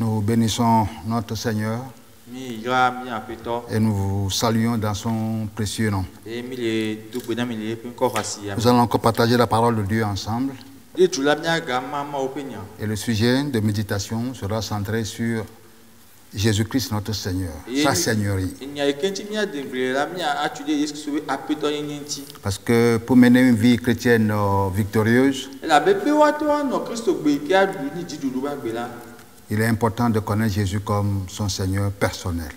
Nous bénissons notre Seigneur et nous vous saluons dans son précieux nom. Nous allons encore partager la parole de Dieu ensemble. Et le sujet de méditation sera centré sur Jésus-Christ notre Seigneur, sa Seigneurie. Parce que pour mener une vie chrétienne victorieuse, il est important de connaître Jésus comme son Seigneur personnel.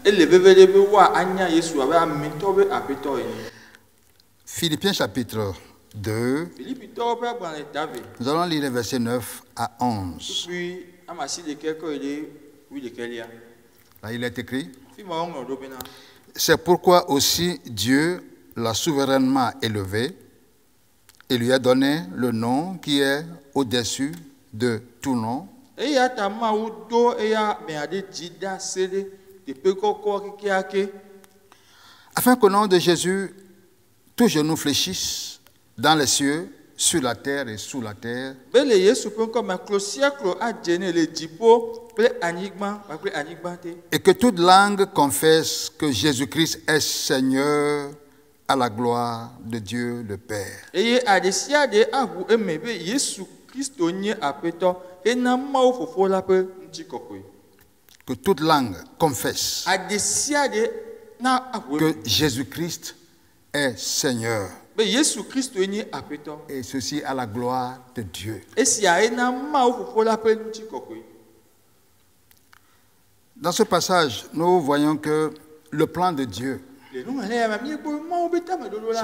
Philippiens chapitre 2, nous allons lire les versets 9 à 11. Là, il est écrit: c'est pourquoi aussi Dieu l'a souverainement élevé et lui a donné le nom qui est au-dessus de tout nom, afin qu'au nom de Jésus, tout genou fléchisse dans les cieux, sur la terre et sous la terre, et que toute langue confesse que Jésus-Christ est Seigneur, à la gloire de Dieu le Père. Que toute langue confesse que Jésus-Christ est Seigneur. Et ceci à la gloire de Dieu. Dans ce passage, nous voyons que le plan de Dieu, c'est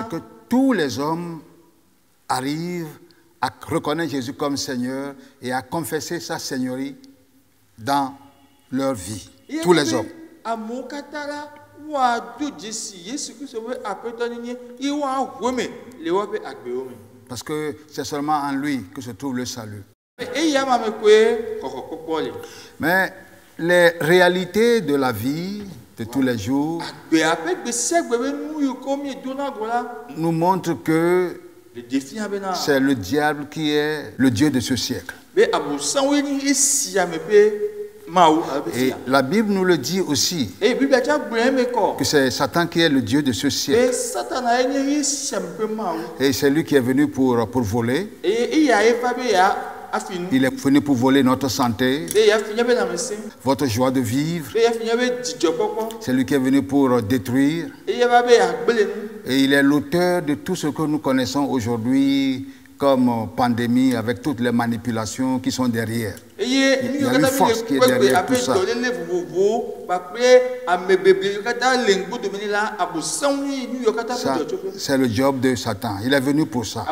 que tous les hommes arrivent à reconnaître Jésus comme Seigneur et à confesser sa Seigneurie dans leur vie. Tous les hommes. Parce que c'est seulement en lui que se trouve le salut. Mais les réalités de la vie de tous les jours nous montrent que c'est le diable qui est le Dieu de ce siècle. Et la Bible nous le dit aussi, que c'est Satan qui est le Dieu de ce siècle. Et c'est lui qui est venu pour voler. Il est venu pour voler notre santé, votre joie de vivre. C'est lui qui est venu pour détruire. Et il est l'auteur de tout ce que nous connaissons aujourd'hui comme pandémie, avec toutes les manipulations qui sont derrière. Il y a une force qui est derrière tout ça. Ça, c'est le job de Satan. Il est venu pour ça.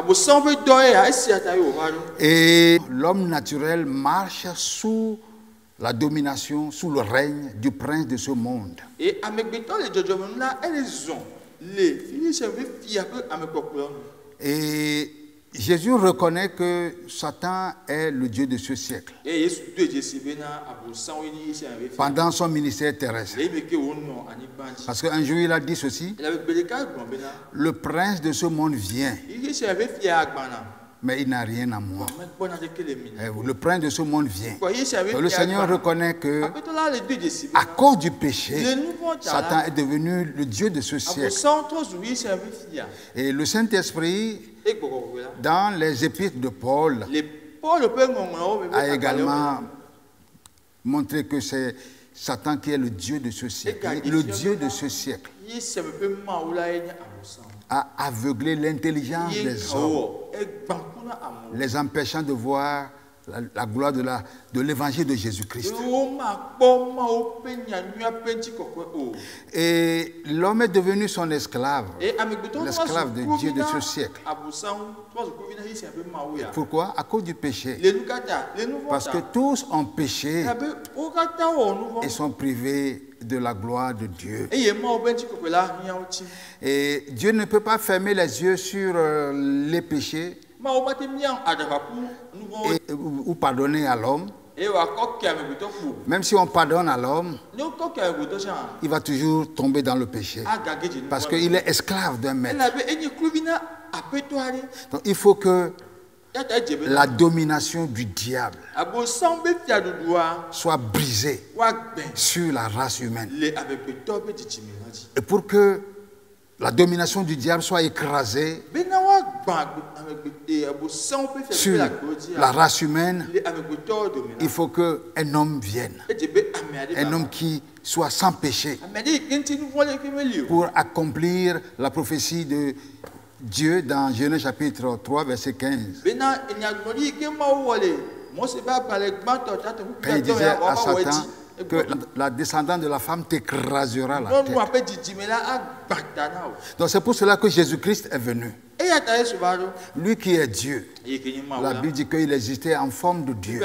Et l'homme naturel marche sous la domination, sous le règne du prince de ce monde. Et Jésus reconnaît que Satan est le Dieu de ce siècle. Pendant son ministère terrestre. Parce qu'un jour il a dit ceci: le prince de ce monde vient, mais il n'a rien à moi. Le prince de ce monde vient. Et le Seigneur reconnaît que, à cause du péché, Satan est devenu le Dieu de ce siècle. Et le Saint-Esprit, dans les épîtres de Paul, a également montré que c'est Satan qui est le Dieu de ce siècle. Le Dieu de ce siècle a aveuglé l'intelligence des hommes, les empêchant de voir la gloire de l'évangile de Jésus-Christ. Et l'homme est devenu son esclave, l'esclave de Dieu de ce siècle. Pourquoi? À cause du péché. Parce que tous ont péché et sont privés de la gloire de Dieu. Et Dieu ne peut pas fermer les yeux sur les péchés ou pardonner à l'homme. Même si on pardonne à l'homme, il va toujours tomber dans le péché parce qu'il est esclave d'un maître. Donc il faut que la domination du diable soit brisée sur la race humaine. Et pour que la domination du diable soit écrasée sur la race humaine, il faut qu'un homme vienne. Un homme qui soit sans péché pour accomplir la prophétie de Dieu dans Genèse chapitre 3, verset 15. Quand il disait à Satan que la descendante de la femme t'écrasera la tête. Donc c'est pour cela que Jésus-Christ est venu. Lui qui est Dieu. La Bible dit qu'il existait en forme de Dieu.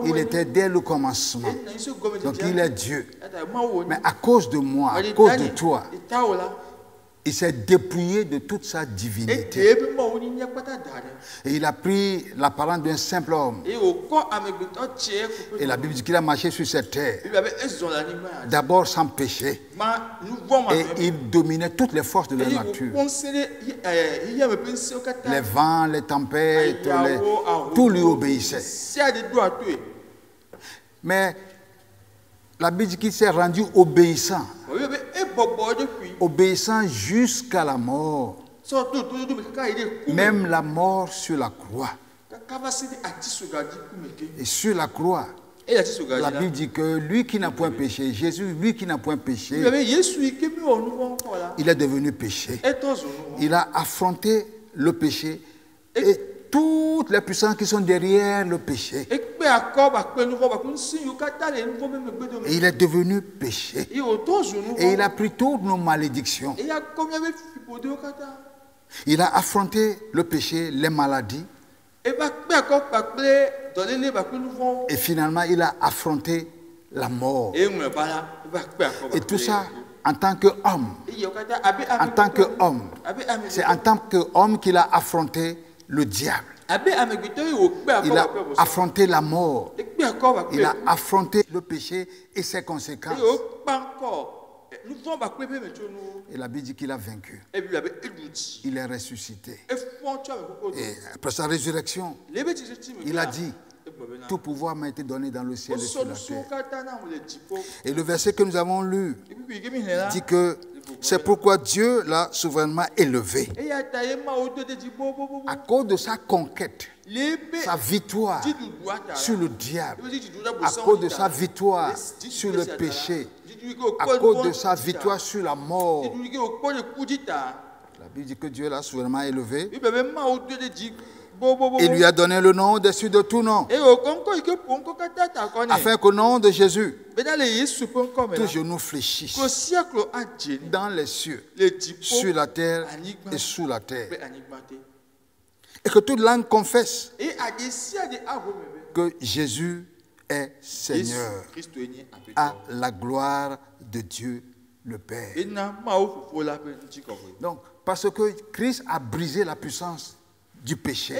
Il était dès le commencement. Donc il est Dieu. Mais à cause de moi, à cause de toi, il s'est dépouillé de toute sa divinité. Et il a pris l'apparence d'un simple homme. Et la Bible dit qu'il a marché sur cette terre. D'abord sans péché. Et il dominait toutes les forces de la nature. Les vents, les tempêtes, tout lui obéissait. Mais la Bible dit qu'il s'est rendu obéissant. Obéissant jusqu'à la mort. Même la mort sur la croix. Et sur la croix, la Bible dit que lui qui n'a point péché, Jésus, lui qui n'a point péché, il est devenu péché. Il a affronté le péché et toutes les puissances qui sont derrière le péché. Et il est devenu péché. Et il a pris toutes nos malédictions. Il a affronté le péché, les maladies. Et finalement, il a affronté la mort. Et tout ça en tant qu'homme. En tant qu'homme. C'est en tant qu'homme qu'il a affronté le diable. Il a affronté la mort. Il a affronté le péché et ses conséquences. Et la Bible dit qu'il a vaincu. Il est ressuscité. Et après sa résurrection, il a dit: tout pouvoir m'a été donné dans le ciel et sur la terre. Et le verset que nous avons lu dit que c'est pourquoi Dieu l'a souverainement élevé. À cause de sa conquête, sa victoire sur le diable, à cause de sa victoire sur le péché, à cause de sa victoire sur la mort. La Bible dit que Dieu l'a souverainement élevé. Il lui a donné le nom au-dessus de tout nom, afin qu'au nom de Jésus, tout genou fléchisse dans les cieux, sur la terre et sous la terre. Et que toute langue confesse que Jésus est Seigneur, à la gloire de Dieu le Père. Donc, parce que Christ a brisé la puissance du péché.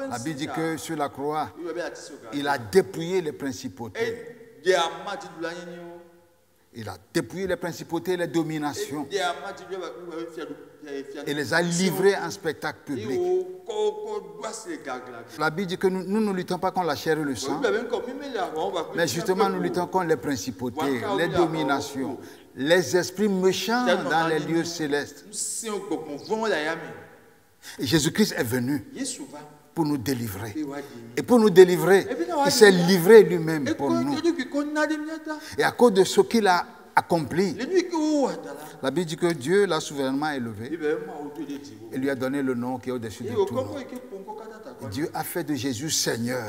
La Bible dit que sur la croix, il a dépouillé les principautés. Il a dépouillé les principautés et les dominations. Et les a livrés en spectacle public. La Bible dit que nous ne luttons pas contre la chair et le sang, mais justement nous luttons contre les principautés, les dominations, les esprits méchants dans les lieux célestes. Et Jésus-Christ est venu pour nous délivrer. Et pour nous délivrer, il s'est livré lui-même pour nous. Et à cause de ce qu'il a accompli, la Bible dit que Dieu l'a souverainement élevé et lui a donné le nom qui est au-dessus de tout nom. Et Dieu a fait de Jésus Seigneur.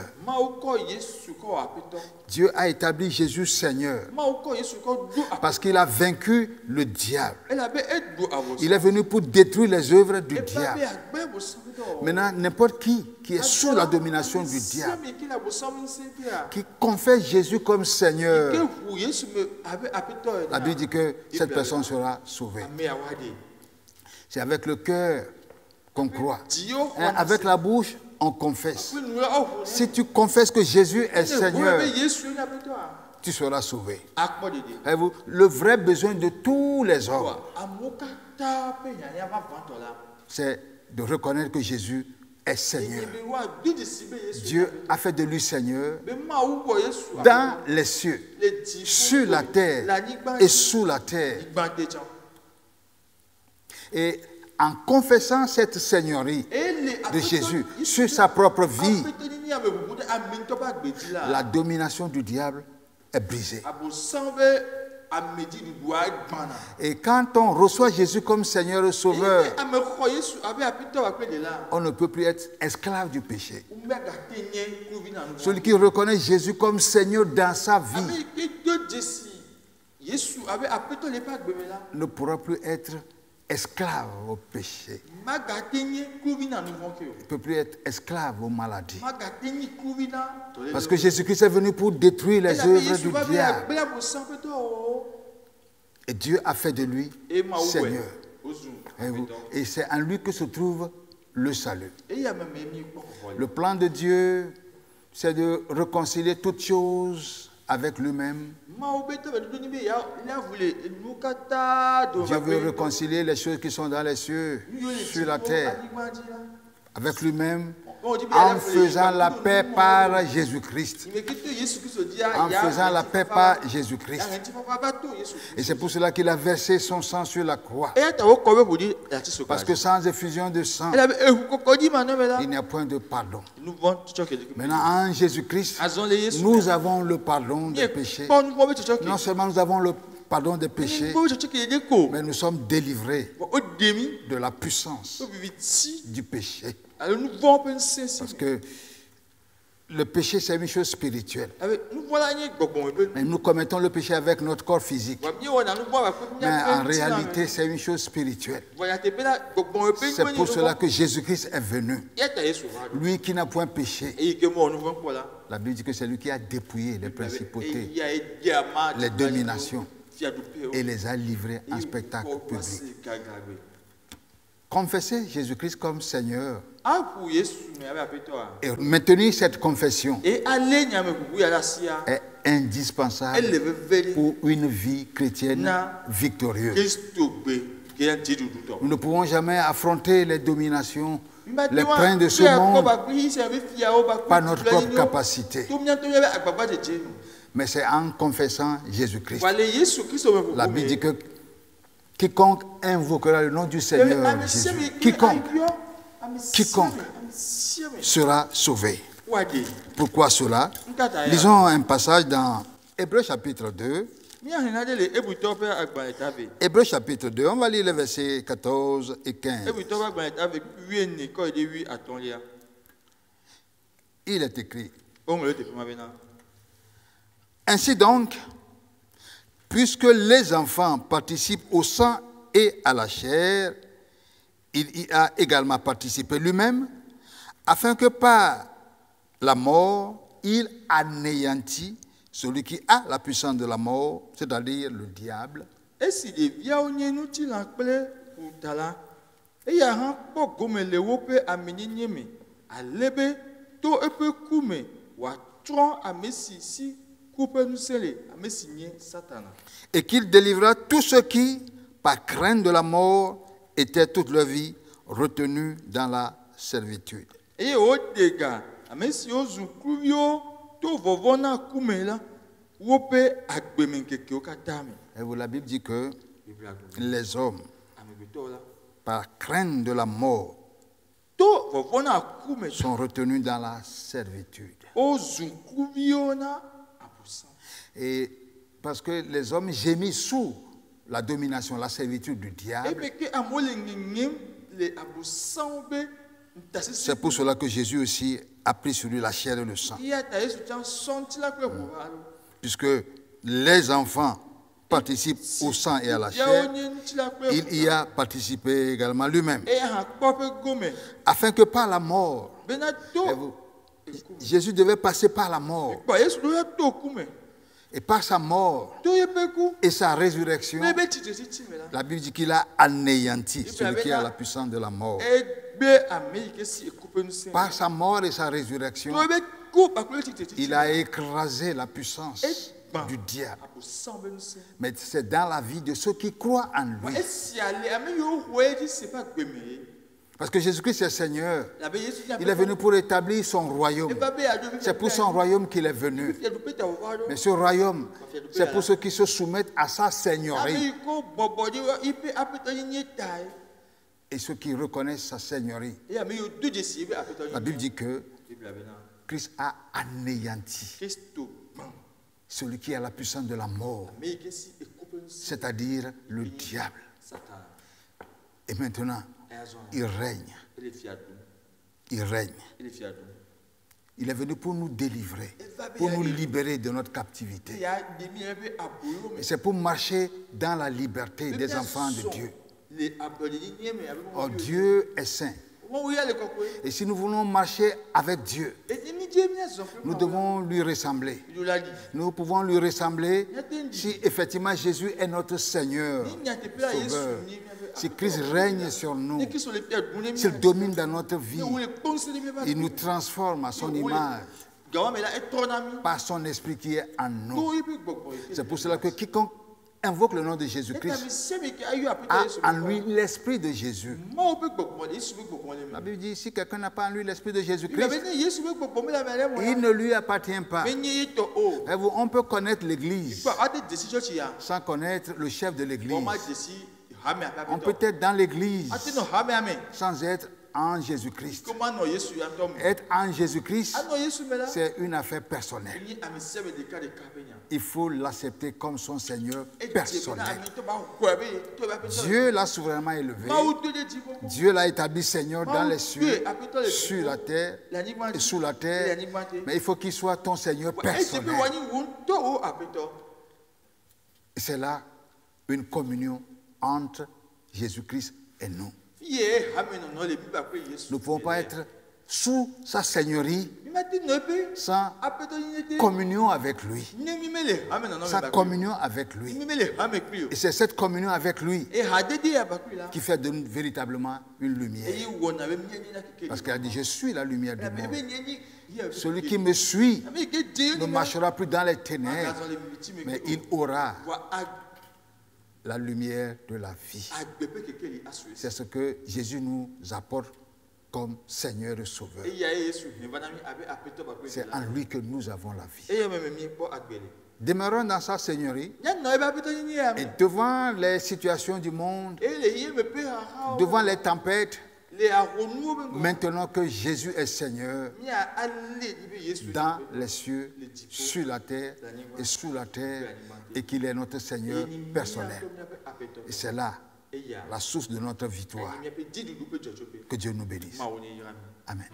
Dieu a établi Jésus Seigneur parce qu'il a vaincu le diable. Il est venu pour détruire les œuvres du diable. Maintenant, n'importe qui est sous la domination du diable, qui confesse Jésus comme Seigneur, la Bible dit que cette personne sera sauvée. C'est avec le cœur qu'on croit. Avec la bouche, on confesse. Si tu confesses que Jésus est Seigneur, tu seras sauvé. Le vrai besoin de tous les hommes, c'est de reconnaître que Jésus est Seigneur. Dieu a fait de lui Seigneur dans les cieux, sur la terre et sous la terre. Et en confessant cette seigneurie de Jésus sur sa propre vie, la domination du diable est brisée. Et quand on reçoit Jésus comme Seigneur et Sauveur, on ne peut plus être esclave du péché. Celui qui reconnaît Jésus comme Seigneur dans sa vie ne pourra plus être esclave au péché. Il ne peut plus être esclave aux maladies. Parce que Jésus-Christ est venu pour détruire les œuvres du diable. Et Dieu a fait de lui Seigneur. Et c'est en lui que se trouve le salut. Le plan de Dieu, c'est de réconcilier toutes choses avec lui-même. Dieu veut réconcilier les choses qui sont dans les cieux, sur la terre, avec lui-même, en faisant la paix par Jésus-Christ. En faisant la paix par Jésus-Christ. Et c'est pour cela qu'il a versé son sang sur la croix. Parce que sans effusion de sang, il n'y a point de pardon. Maintenant, en Jésus-Christ, nous avons le pardon des péchés. Non seulement nous avons le pardon des péchés, mais nous sommes délivrés de la puissance du péché. Parce que le péché, c'est une chose spirituelle. Mais nous commettons le péché avec notre corps physique. Mais en réalité, c'est une chose spirituelle. C'est pour cela que Jésus-Christ est venu. Lui qui n'a point péché. La Bible dit que c'est lui qui a dépouillé les principautés, les dominations, et les a livrés en spectacle public. Confesser Jésus-Christ comme Seigneur et maintenir cette confession est indispensable pour une vie chrétienne victorieuse. Nous ne pouvons jamais affronter les dominations, les princes de ce monde par notre propre capacité. Mais c'est en confessant Jésus-Christ. La Bible dit que quiconque invoquera le nom du Seigneur Jésus, quiconque sera sauvé. Pourquoi cela? Lisons un passage dans Hébreux chapitre 2. Hébreux chapitre 2, on va lire les versets 14 et 15. Il est écrit: ainsi donc, puisque les enfants participent au sang et à la chair, il y a également participé lui-même, afin que par la mort, il anéantit celui qui a la puissance de la mort, c'est-à-dire le diable. Et qu'il délivra tous ceux qui, par crainte de la mort, étaient toute leur vie retenus dans la servitude. Et vous, la Bible dit que les hommes, par crainte de la mort, sont retenus dans la servitude. Et parce que les hommes gémissent sous la domination, la servitude du diable. C'est pour cela que Jésus aussi a pris sur lui la chair et le sang. Puisque les enfants participent au sang et à la chair, il y a participé également lui-même. Afin que par la mort, Jésus devait passer par la mort. Et par sa mort et sa résurrection, la Bible dit qu'il a anéanti celui qui a la puissance de la mort. Par sa mort et sa résurrection, il a écrasé la puissance du diable. Mais c'est dans la vie de ceux qui croient en lui. Parce que Jésus-Christ est Seigneur. Il est venu pour établir son royaume. C'est pour son royaume qu'il est venu. Mais ce royaume, c'est pour ceux qui se soumettent à sa seigneurie. Et ceux qui reconnaissent sa seigneurie. La Bible dit que Christ a anéanti celui qui a la puissance de la mort, c'est-à-dire le diable. Et maintenant, il règne. Il règne. Il est venu pour nous délivrer, pour nous libérer de notre captivité. Et c'est pour marcher dans la liberté des enfants de Dieu. Oh, Dieu est saint. Et si nous voulons marcher avec Dieu, nous devons lui ressembler. Nous pouvons lui ressembler si effectivement Jésus est notre Seigneur, Sauveur. Si Christ règne sur nous, s'il domine dans notre vie, il nous transforme à son image par son esprit qui est en nous. C'est pour cela que quiconque invoque le nom de Jésus-Christ a en lui l'esprit de Jésus. La Bible dit, si quelqu'un n'a pas en lui l'esprit de Jésus-Christ, il ne lui appartient pas. On peut connaître l'Église sans connaître le chef de l'Église. On peut être dans l'Église sans être en Jésus-Christ. Être en Jésus-Christ, c'est une affaire personnelle. Il faut l'accepter comme son Seigneur personnel. Dieu l'a souverainement élevé. Dieu l'a établi Seigneur dans les cieux, sur la terre et sous la terre. Mais il faut qu'il soit ton Seigneur personnel. C'est là une communion entre Jésus-Christ et nous. Nous ne pouvons pas être sous sa seigneurie sans communion avec lui. Sans communion avec lui. Et c'est cette communion avec lui qui fait de nous véritablement une lumière. Parce qu'elle a dit, je suis la lumière du monde. Celui qui me suit ne marchera plus dans les ténèbres, mais il aura la lumière de la vie. C'est ce que Jésus nous apporte comme Seigneur et Sauveur. C'est en lui que nous avons la vie. Demeurons dans sa seigneurie et devant les situations du monde, devant les tempêtes, maintenant que Jésus est Seigneur dans les cieux, sur la terre et sous la terre, et qu'il est notre Seigneur personnel. Et c'est là la source de notre victoire. Que Dieu nous bénisse. Amen.